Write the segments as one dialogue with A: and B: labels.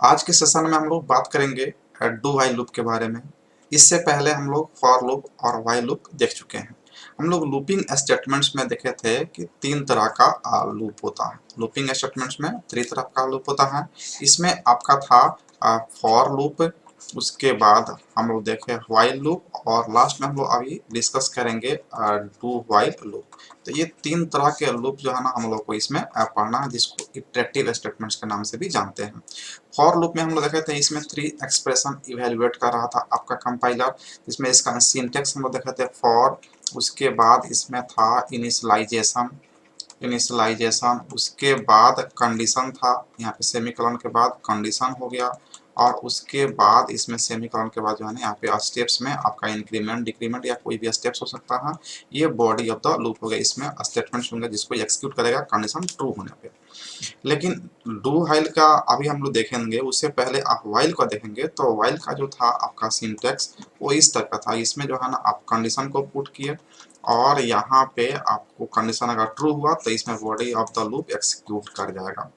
A: आज के सेशन में हम लोग बात करेंगे डू व्हाइल लूप के बारे में। इससे पहले हम लोग फॉर लूप और व्हाइल लूप देख चुके हैं। हम लोग लूपिंग स्टेटमेंट्स में देखे थे कि तीन तरह का लूप होता है। लूपिंग स्टेटमेंट्स में तीन तरह का लूप होता है। इसमें आपका था फॉर लूप, उसके बाद हम लोग देखे व्हाइल लूप और लास्ट में हम लोग अभी डिस्कस करेंगे डू व्हाइल लूप। तो ये तीन तरह के लूप जो है ना हम लोग को इसमें पढ़ना है, जिसको इटरेटिव स्टेटमेंट्स के नाम से भी जानते हैं। फॉर लूप में हम लोग देखे थे इसमें थ्री एक्सप्रेशन इवेल्युएट कर रहा था आपका कंपाइलर, जिसमें इसका सिंटेक्स हम लोग देखे थे फॉर, उसके बाद इसमें था इनिशियलाइजेशन, उसके बाद कंडीशन था, यहाँ पे सेमीकोलन के बाद कंडीशन हो गया, और उसके बाद इसमें सेमीकोलन के बाद जो है ना यहाँ पे स्टेप्स में आपका इंक्रीमेंट डिक्रीमेंट या कोई भी स्टेप्स हो सकता है। ये बॉडी ऑफ द लूप हो गया। इसमें स्टेटमेंट्स होंगे जिसको एक्सिक्यूट करेगा कंडीशन ट्रू होने पे। लेकिन डू व्हाइल का अभी हम लोग देखेंगे, उससे पहले आप व्हाइल का देखेंगे। तो व्हाइल का जो था आपका सिंटेक्स वो इस तरह का था। इसमें जो है ना आप कंडीशन को पुट किए और यहाँ पे आपको कंडीशन अगर ट्रू हुआ तो इसमें body of the loop execute कर जाएगा।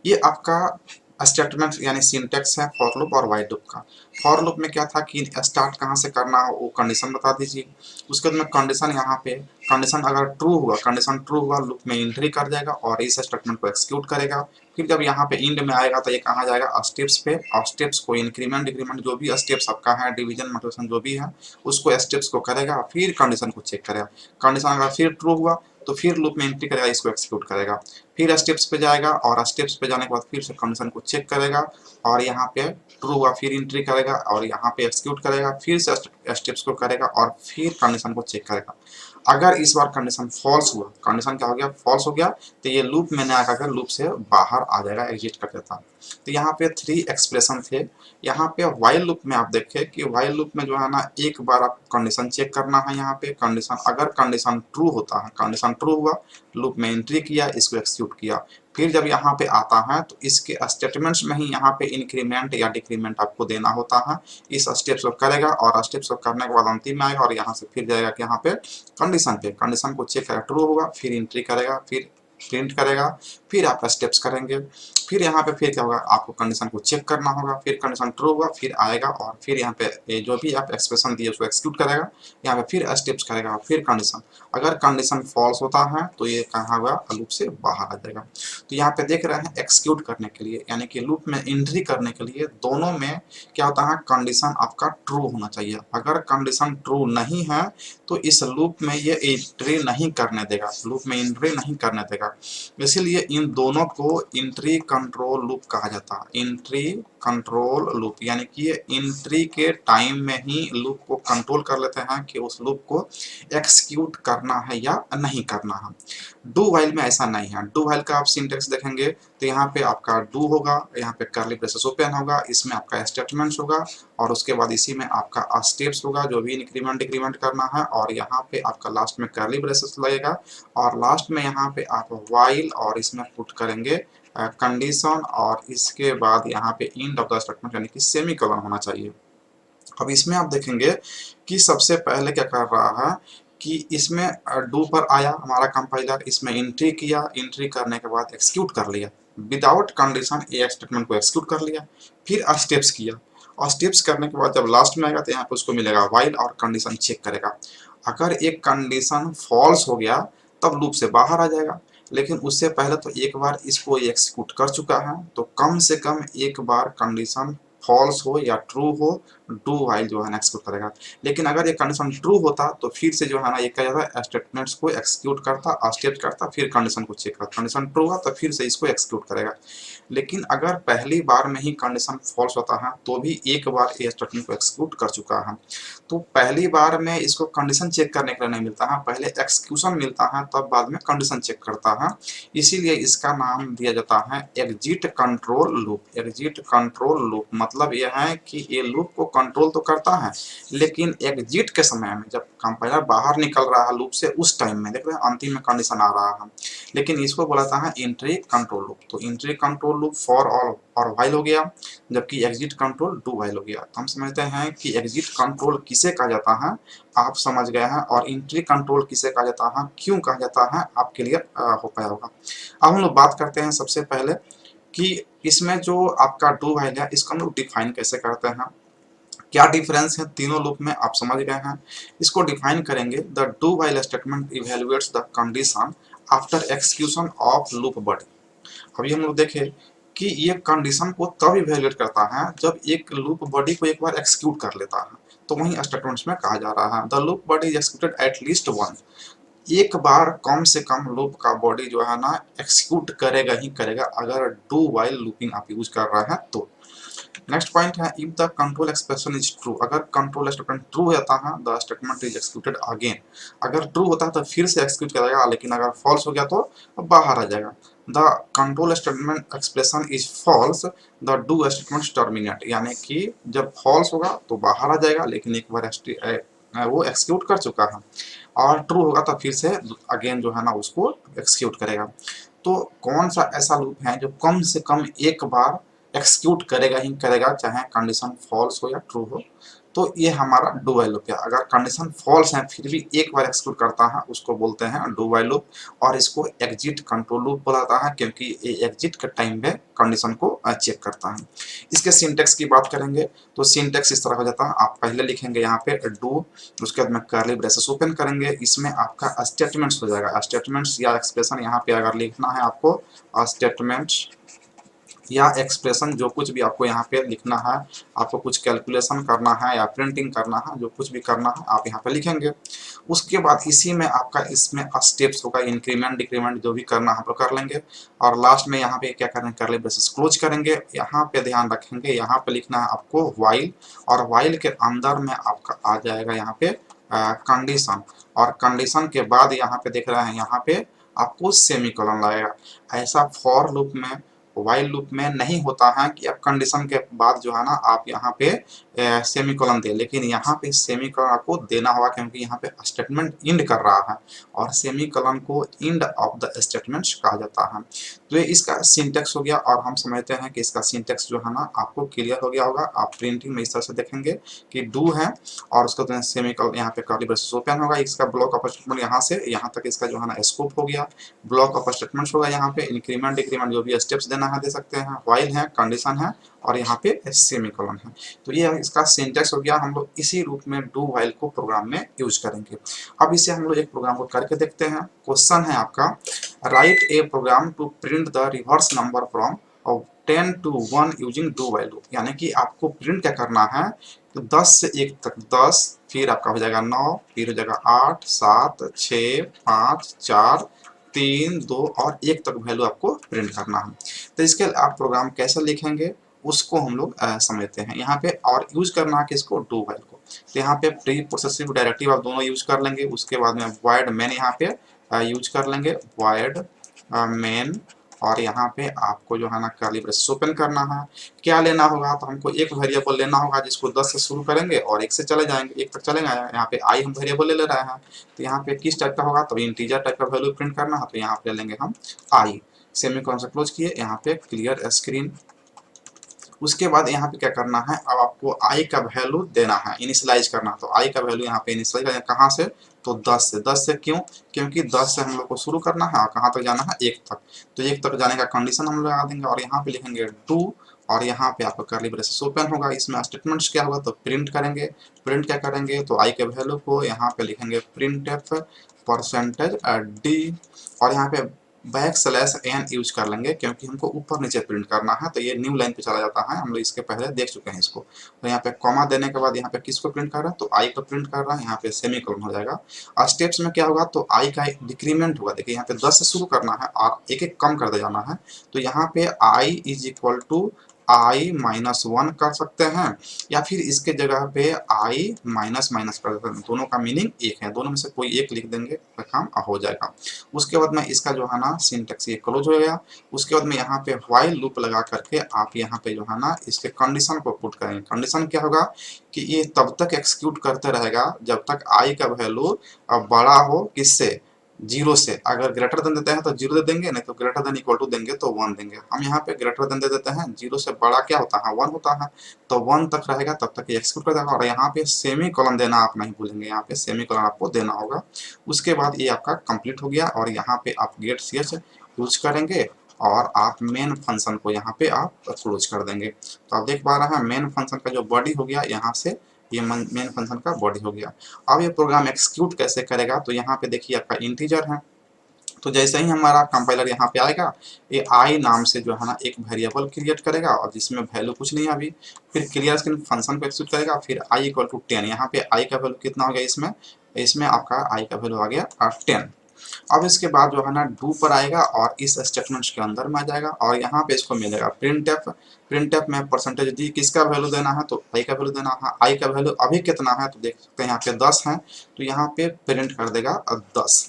A: ये आपका स्टेटमेंट यानी सिंटेक्स है फॉर लूप और व्हाइल लूप का। फॉर लूप में क्या था कि स्टार्ट कहाँ से करना हो वो कंडीशन बता दीजिए। उसके बाद में कंडीशन यहाँ पे कंडीशन अगर ट्रू हुआ, कंडीशन ट्रू हुआ लूप में एंट्री कर जाएगा और इस स्टेटमेंट को एक्सिक्यूट करेगा। फिर जब यहाँ पे इंड में आएगा तो ये कहाँ जाएगा स्टेप्स पे, और स्टेप्स को इंक्रीमेंट डिक्रीमेंट जो भी स्टेप्स आपका है, डिवीजन मल्टीप्लिकेशन जो भी है उसको स्टेप्स को करेगा, फिर कंडीशन को चेक करेगा। कंडीशन अगर फिर ट्रू हुआ तो फिर लूप में एंट्री करेगा, इसको एक्सिक्यूट करेगा। फिर स्टेप्स पे जाएगा और स्टेप्स पे जाने के बाद फिर से कंडीशन को चेक करेगा और यहाँ पे ट्रू हुआ फिर एंट्री करेगा और यहाँ पे एक्सिक्यूट करेगा, फिर से स्टेप्स को करेगा और फिर कंडीशन को चेक करेगा। अगर इस बार कंडीशन फॉल्स हुआ, कंडीशन क्या हो गया, फॉल्स हो गया, तो ये लूप में ना आकर लूप से बाहर आ जाएगा, एग्जिट कर देता। तो यहाँ पे थ्री एक्सप्रेशन थे। यहाँ पे व्हाइल लूप में आप देखें कि व्हाइल लूप में जो है ना एक बार आप कंडीशन चेक करना है। यहाँ पे कंडीशन अगर कंडीशन ट्रू होता है, कंडीशन ट्रू हुआ, लूप में एंट्री किया, इसको एक्सिक्यूट किया, फिर जब यहाँ पे आता है तो इसके स्टेटमेंट्स में ही यहाँ पे इंक्रीमेंट या डिक्रीमेंट आपको देना होता है। इस स्टेप्स को करेगा और स्टेप्स को करने के बाद अंतिम में आएगा और यहाँ से फिर जाएगा कि यहाँ पे कंडीशन को चेक करेगा, ट्रू होगा, फिर एंट्री करेगा, फिर प्रिंट करेगा, फिर आप स्टेप्स करेंगे। फिर यहाँ पे फिर क्या होगा, आपको कंडीशन को चेक करना होगा, फिर कंडीशन ट्रू होगा, फिर आएगा और फिर यहाँ पे जो भी आप एक्सप्रेशन दिए उसको एक्सिक्यूट करेगा, यहाँ पे फिर स्टेप्स करेगा, फिर कंडीशन। अगर कंडीशन फॉल्स होता है तो ये कहाँ होगा, लूप से बाहर आ जाएगा। तो यहाँ पे देख रहे हैं एक्सिक्यूट करने के लिए यानी कि लूप में एंट्री करने के लिए दोनों में क्या होता है, कंडीशन आपका ट्रू होना चाहिए। अगर कंडीशन ट्रू नहीं है तो इस लूप में ये एंट्री नहीं करने देगा, लूप में एंट्री नहीं करने देगा। इसीलिए इन दोनों को एंट्री कंट्रोल लूप कहा जाता है। एंट्री कंट्रोल लूप यानी कि ये एंट्री के टाइम में ही लूप को कंट्रोल कर लेते हैं कि उस लूप को एक्सिक्यूट करना है या नहीं करना है। डू व्हाइल में ऐसा नहीं है। डू व्हाइल का आप सिंटेक्स देखेंगे तो यहाँ पे आपका डू होगा, यहाँ पे कर्ली ब्रेसेस ओपन होगा, इसमें आपका स्टेटमेंट्स होगा और उसके बाद इसी में आपका स्टेप्स होगा जो भी इंक्रीमेंट डिक्रीमेंट करना है, और यहाँ पे आपका लास्ट में कर्ली ब्रेसेस लगेगा और लास्ट में यहाँ पे आप व्हाइल और इसमें पुट करेंगे कंडीशन, और इसके बाद यहाँ पे एंड ऑफ द स्टेटमेंट यानी कि सेमीकोलन होना चाहिए। अब इसमें आप देखेंगे कि सबसे पहले क्या कर रहा है कि इसमें डू पर आया हमारा कंपाइलर, इसमें एंट्री किया, एंट्री करने के बाद एक्सिक्यूट कर लिया, विदाउट कंडीशन ए स्टेटमेंट को एक्सिक्यूट कर लिया, फिर स्टेप्स किया और स्टेप्स करने के बाद जब लास्ट में आएगा तो यहाँ पे उसको मिलेगा व्हाइल और कंडीशन चेक करेगा। अगर एक कंडीशन फॉल्स हो गया तब लूप से बाहर आ जाएगा, लेकिन उससे पहले तो एक बार इसको एक्सिक्यूट कर चुका है, तो कम से कम एक बार कंडीशन फॉल्स हो या ट्रू हो, डू व्हाइल जो है ना एक्सिक्यूट करेगा। लेकिन अगर ये कंडीशन ट्रू होता तो फिर से जो है ना ये क्या जाता, स्टेटमेंट्स को एक्सिक्यूट करता, स्टेप्स करता, फिर कंडीशन को चेक करता, कंडीशन ट्रू हुआ तो फिर से इसको एक्सिक्यूट करेगा। लेकिन अगर पहली बार में ही कंडीशन फॉल्स होता है तो भी एक बार ये स्टेटमेंट को एक्सिक्यूट कर चुका है, तो पहली बार में इसको कंडीशन चेक करने के लिए नहीं मिलता है, पहले एक्सक्यूशन मिलता है तब बाद में कंडीशन चेक करता है। इसीलिए इसका नाम दिया जाता है exit control loop. Exit control loop मतलब यह है कि ये लूप को कंट्रोल तो करता है, लेकिन एग्जिट के समय में जब कंपाइलर बाहर निकल रहा है लूप से उस टाइम में देख रहे हैं अंतिम में कंडीशन आ रहा है, लेकिन इसको बोलाता है एंट्री कंट्रोल लूप। तो entry control loop for all और व्हाइल हो गया, जबकि एग्जिट कंट्रोल डू व्हाइल हो गया। तो हम समझते हैं कि एग्जिट कंट्रोल किसे कहा जाता है, आप समझ गए हैं, और एंट्री कंट्रोल किसे कहा जाता है, क्यों कहा जाता है, आप क्लियर हो पाया होगा। अब हम लोग बात करते हैं सबसे पहले कि इसमें जो आपका डू व्हाइल है इसको हम लोग डिफाइन कैसे करते हैं, क्या डिफरेंस है तीनों लूप में, आप समझ गए हैं। इसको डिफाइन करेंगे, the do while statement evaluates the condition after execution of loop body. अभी हम लोग देखें कि ये कंडीशन को तब इवेलुएट करता है जब एक लूप बॉडी को एक बार एक्सक्यूट कर लेता है, तो वहीं स्टेटमेंट्स में कहा जा रहा है the loop body is executed at least one, एक बार कम से कम लूप का बॉडी जो है ना एक्सिक्यूट करेगा ही करेगा अगर डू वाइल लूपिंग आप यूज कर रहे हैं तो। नेक्स्ट पॉइंट है if the control expression is true, अगर कंट्रोल स्टेटमेंट ट्रू होता है the statement is executed again, अगर ट्रू होता है तो फिर से एक्सिक्यूट करेगा, लेकिन अगर फॉल्स हो गया तो बाहर आ जाएगा। The control statement expression is false the do statement terminate, यानी कि जब फॉल्स होगा तो बाहर आ जाएगा, लेकिन एक बार वो एक्सिक्यूट कर चुका है, और ट्रू होगा तो फिर से अगेन जो है ना उसको एक्सिक्यूट करेगा। तो कौन सा ऐसा लूप है जो कम से कम एक बार एक्सिक्यूट करेगा ही करेगा, चाहे कंडीशन फॉल्स हो या ट्रू हो, तो ये हमारा डू व्हाइल लूप है। अगर कंडीशन फॉल्स है फिर भी एक बार एक्सिक्यूट करता है उसको बोलते हैं डू व्हाइल लूप, और इसको एग्जिट कंट्रोल लूप बुलाता है क्योंकि ये एग्जिट के टाइम पे कंडीशन को चेक करता है। इसके सिंटेक्स की बात करेंगे तो सिंटेक्स इस तरह हो जाता है, आप पहले लिखेंगे यहाँ पे डू, उसके बाद में कर्ली ब्रेसेस ओपन करेंगे, इसमें आपका स्टेटमेंट्स हो जाएगा। स्टेटमेंट्स या एक्सप्रेशन यहाँ पे अगर लिखना है आपको स्टेटमेंट्स या एक्सप्रेशन जो कुछ भी आपको यहाँ पे लिखना है, आपको कुछ कैलकुलेशन करना है या प्रिंटिंग करना है, जो कुछ भी करना है आप यहाँ पे लिखेंगे। उसके बाद इसी में आपका इसमें स्टेप्स होगा, इंक्रीमेंट डिक्रीमेंट जो भी करना है तो कर लेंगे, और लास्ट में यहाँ पे क्या करेंगे कर्ली ब्रेसेस क्लोज करेंगे। यहाँ पे ध्यान रखेंगे यहाँ पे लिखना है आपको व्हाइल, और व्हाइल के अंदर में आपका आ जाएगा यहाँ पे कंडीशन, और कंडीशन के बाद यहाँ पे देख रहे हैं यहाँ पे आपको सेमीकोलन लगेगा। ऐसा फॉर लूप में व्हाइल लूप में नहीं होता है कि अब कंडीशन के बाद जो है ना आप यहाँ पे सेमीकोलन दे, लेकिन यहाँ पे सेमीकोलन आपको देना होगा क्योंकि यहाँ पे स्टेटमेंट इंड कर रहा है, और सेमीकोलन को इंड ऑफ द स्टेटमेंट्स कहा जाता है। तो ये इसका सिंटेक्स हो गया, और हम समझते हैं कि इसका सिंटेक्स जो है ना आपको क्लियर हो गया होगा। आप प्रिंटिंग में इस तरह से देखेंगे कि डू है और उसका तो सेमीकोलन यहाँ पे कर्ली ब्रेसेस ओपन होगा, इसका ब्लॉक ऑफ स्टेटमेंट यहाँ से यहाँ तक इसका जो है ना स्कोप हो गया, ब्लॉक ऑफ स्टेटमेंट्स होगा, यहाँ पे इंक्रीमेंट डिक्रीमेंट जो भी स्टेप्स देना है दे सकते हैं, व्हाइल है, कंडीशन है, और यहाँ पे सेमीकोलन है। तो ये इसका सिंटेक्स हो गया। हम लोग इसी रूप में डू व्हाइल को प्रोग्राम में यूज करेंगे। अब इसे हम लोग एक प्रोग्राम को करके देखते हैं। क्वेश्चन है आपका write a program to print the reverse number from 10 to 1 using do while loop, यानी कि आपको प्रिंट क्या करना है तो 10 से 1 तक 10, फिर आपका हो जाएगा 9, फिर हो जाएगा 8, 7, 6, 5, 4, 3, 2 और 1 तक वैल्यू आपको प्रिंट करना है। तो इसके लिए आप प्रोग्राम कैसे लिखेंगे उसको हम लोग समझते हैं। यहाँ पे और यूज करना है किसको, डू व्हाइल को। तो यहाँ पे प्री प्रोसेसिव डायरेक्टिव आप दोनों यूज कर लेंगे, उसके बाद में वॉइड मेन यहाँ पे यूज कर लेंगे, वॉइड मेन, और यहाँ पे आपको जो है ना कर्ली ब्रेसेस ओपन करना है। क्या लेना होगा तो हमको एक वेरिएबल लेना होगा जिसको 10 से शुरू करेंगे और 1 से चले जाएंगे, 1 तक चलेंगे। यहाँ पे आई हम वेरिएबल ले रहे हैं, तो यहाँ पे किस टाइप का होगा तो इंटीजर टाइप का वैल्यू प्रिंट करना है, तो यहाँ पे लेंगे हम आई। सेमीकोलन से क्लोज किए, यहाँ पे क्लियर स्क्रीन। उसके बाद यहाँ पे क्या करना है, अब आपको आई का वैल्यू देना है, इनिशियलाइज करना। तो आई का वैल्यू यहाँ पे इनिशियलाइज करना कहाँ से, तो 10 से। 10 से क्यों, क्योंकि 10 से हम लोग को शुरू करना है और कहाँ तक जाना है, 1 तक। तो 1 तक जाने का कंडीशन हम लगा देंगे, और यहाँ पे लिखेंगे टू, और यहाँ पे आपका कर्ली ब्रेसेस ओपन होगा। इसमें स्टेटमेंट्स क्या होगा तो प्रिंट करेंगे। प्रिंट क्या करेंगे तो आई के वैल्यू को यहाँ पे लिखेंगे प्रिंट एफ परसेंटेज डी, और यहाँ पे बैक स्लैश एन यूज कर लेंगे क्योंकि हमको ऊपर नीचे प्रिंट करना है, तो ये न्यू लाइन पे चला जाता है, हम लोग इसके पहले देख चुके हैं इसको। तो यहाँ पे कॉमा देने के बाद यहाँ पे किसको प्रिंट कर रहा है तो आई को प्रिंट कर रहा है, यहाँ पे सेमीकोलन हो जाएगा। और स्टेप्स में क्या होगा तो आई का डिक्रीमेंट होगा। देखिए यहाँ पे 10 से शुरू करना है और एक एक कम करते जाना है, तो यहाँ पे आई इज इक्वल टू आई -1 कर सकते हैं, या फिर इसके जगह पे आई माइनस माइनस कर सकते हैं। दोनों का मीनिंग एक है, दोनों में से कोई एक लिख देंगे तो काम हो जाएगा। उसके बाद में इसका जो है ना सिंटेक्स ये क्लोज हो गया। उसके बाद में यहाँ पे व्हाइल लूप लगा करके आप यहाँ पे जो है ना इसके कंडीशन को पुट करेंगे। कंडीशन क्या होगा कि ये तब तक एक्सिक्यूट करते रहेगा जब तक आई का वैल्यू बड़ा हो किससे, 0 से। अगर ग्रेटर देन देते हैं तो 0 दे देंगे, नहीं तो ग्रेटर देन इक्वल टू देंगे तो 1 देंगे। हम यहाँ पे ग्रेटर देन दे देते हैं, 0 से बड़ा क्या होता है 1 होता है, तो 1 तक रहेगा तब तक ये एक्सिक्यूट कर देगा। और यहाँ पे सेमी कॉलन देना आप नहीं भूलेंगे, यहाँ पे सेमी कॉलन आपको देना होगा। उसके बाद ये आपका कंप्लीट हो गया, और यहाँ पे आप गेट ch यूज करेंगे और आप मेन फंक्शन को यहाँ पे आप क्लोज कर देंगे। तो आप देख पा रहे हैं मेन फंक्शन का जो बॉडी हो गया यहाँ से ये मेन फंक्शन का बॉडी हो गया। अब ये प्रोग्राम एक्सिक्यूट कैसे करेगा, तो यहाँ पे देखिए आपका इंटीजर है, तो जैसे ही हमारा कंपाइलर यहाँ पे आएगा ये आई नाम से जो है ना एक वेरिएबल क्रिएट करेगा और जिसमें वैल्यू कुछ नहीं है अभी, फिर क्लियर स्क्रीन फंक्शन को एक्सिक्यूट करेगा, फिर आई इक्वल टू 10, यहाँ पे आई का वैल्यू कितना हो गया, इसमें इसमें आपका आई का वैल्यू आ गया 10। अब इसके बाद जो है ना डू पर आएगा और इस स्टेटमेंट्स के अंदर में आ जाएगा और यहाँ पे इसको मिलेगा प्रिंट एफ में परसेंटेज डी किसका वैल्यू देना है, तो आई का वैल्यू देना है। आई का वैल्यू अभी कितना है तो देख सकते हैं यहाँ पे 10 है, तो यहाँ पे प्रिंट कर देगा 10।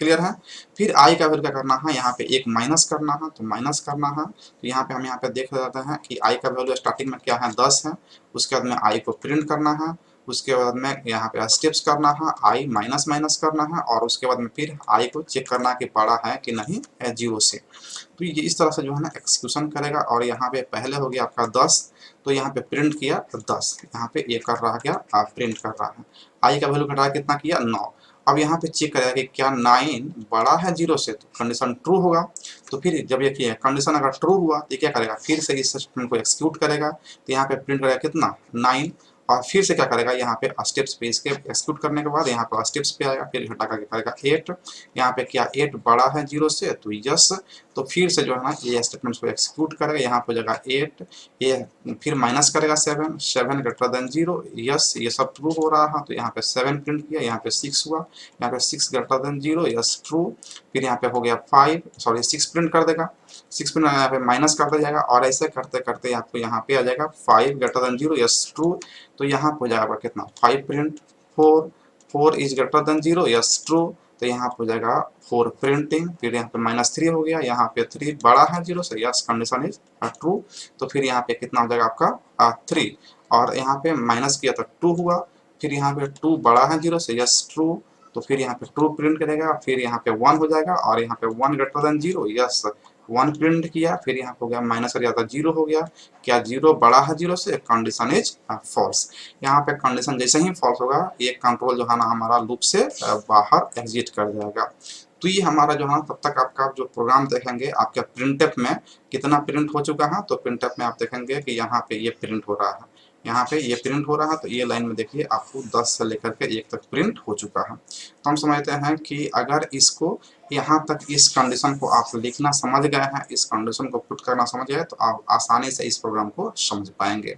A: क्लियर है। फिर आई का वैल्यू क्या करना है, यहाँ पे एक माइनस करना है, तो माइनस करना है, तो यहाँ पे हम यहाँ पे देख लेते हैं कि आई का वैल्यू स्टार्टिंग में क्या है 10 है, उसके बाद में आई को प्रिंट करना है, उसके बाद में यहाँ पे स्टेप्स करना है, आई माइनस माइनस करना है और उसके बाद में फिर आई को चेक करना है कि बड़ा है कि नहीं 0 से। तो ये इस तरह से जो है ना एक्सिक्यूशन करेगा। और यहाँ पे पहले हो गया आपका 10, तो यहाँ पे प्रिंट किया 10, यहाँ पे ये कर रहा क्या प्रिंट कर रहा है। आई का वैल्यू घटाया कितना किया 9। अब यहाँ पे चेक करेगा कि क्या 9 बड़ा है 0 से, तो कंडीशन ट्रू होगा। तो फिर जब ये किया कंडीशन अगर ट्रू हुआ तो क्या करेगा, फिर से इस स्टेटमेंट को एक्सिक्यूट करेगा, तो यहाँ पे प्रिंट करेगा कितना 9 और फिर से क्या करेगा यहाँ पे स्टेप्स पे इसके एक्सिक्यूट करने के बाद यहाँ पे स्टेप्स पे आएगा, फिर घटा करके करेगा 8। यहाँ पे क्या 8 बड़ा है 0 से, तो यस। तो फिर से जो है ना ये स्टेटमेंट्स को एक्सिक्यूट करेगा, यहाँ पे जगह 8 ये फिर माइनस करेगा 7 ग्रेटर देन 0, यस ये सब ट्रू हो रहा है, तो यहाँ पे 7 प्रिंट किया, यहाँ पे 6 हुआ, यहाँ पे 6 ग्रेटर देन 0, यस ट्रू। फिर यहाँ पे हो गया 6 प्रिंट कर देगा, 6 प्रिंट यहाँ पे माइनस कर दिया जाएगा और ऐसे करते करते आपको यहाँ पे आ जाएगा 5 ग्रेटर देन 0, यस ट्रू। तो यहाँ पे हो जाएगा कितना 5 print 4 is greater than 0, yes true. तो यहाँ पे हो जाएगा 4 प्रिंटिंग, फिर यहाँ पे -3 हो गया, यहाँ पे 3 बड़ा है 0 से, यस कंडीशन इज ट्रू। तो फिर यहाँ पे कितना हो जाएगा आपका 3 और यहाँ पे माइनस किया तो 2 हुआ, फिर यहाँ पे 2 बड़ा है 0 से, यस ट्रू। तो फिर यहाँ पे ट्रू प्रिंट करेगा, फिर यहाँ पे 1 हो जाएगा और यहाँ पे 1 ग्रेटर देन 0, यस 1 प्रिंट किया, फिर यहाँ हो गया माइनस कर दिया था 0 हो गया, क्या 0 बड़ा है 0 से, कंडीशन इज फॉल्स। यहाँ पे कंडीशन जैसे ही फॉल्स होगा ये कंट्रोल जो है ना हमारा लूप से बाहर एग्जिट कर जाएगा। तो ये हमारा जो है तब तक आपका जो प्रोग्राम देखेंगे आपके प्रिंटफ में कितना प्रिंट हो चुका है, तो प्रिंटफ में आप देखेंगे कि यहाँ पे ये प्रिंट हो रहा है, यहाँ पे ये प्रिंट हो रहा है, तो ये लाइन में देखिए आपको 10 से लेकर के 1 तक प्रिंट हो चुका है। तो हम समझते हैं कि अगर इसको यहाँ तक इस कंडीशन को आप लिखना समझ गए हैं, इस कंडीशन को पुट करना समझ गए, तो आप आसानी से इस प्रोग्राम को समझ पाएंगे।